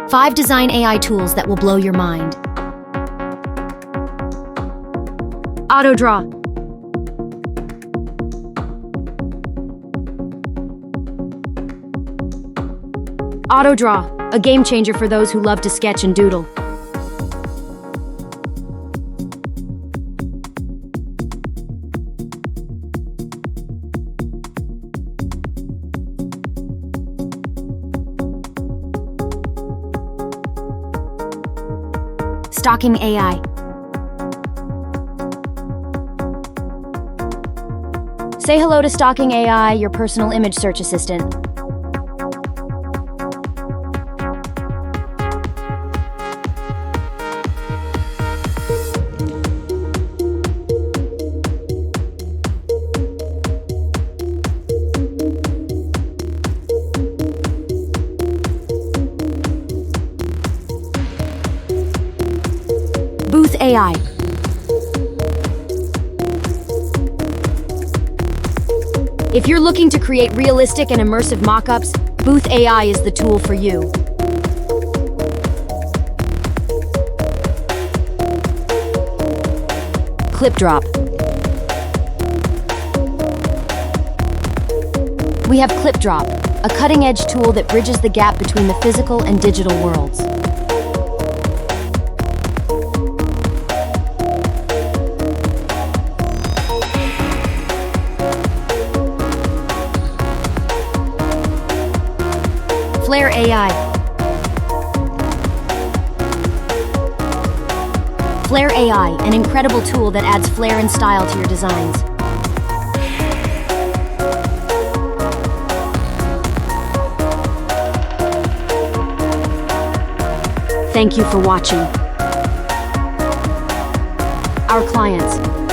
5 design AI tools that will blow your mind. Autodraw. Autodraw, a game changer for those who love to sketch and doodle. Stockimg AI. Say hello to Stockimg AI, your personal image search assistant. Booth AI. If you're looking to create realistic and immersive mockups, Booth AI is the tool for you. Clipdrop. We have Clipdrop, a cutting-edge tool that bridges the gap between the physical and digital worlds. Flair AI. Flair AI, an incredible tool that adds flair and style to your designs. Thank you for watching. Our clients.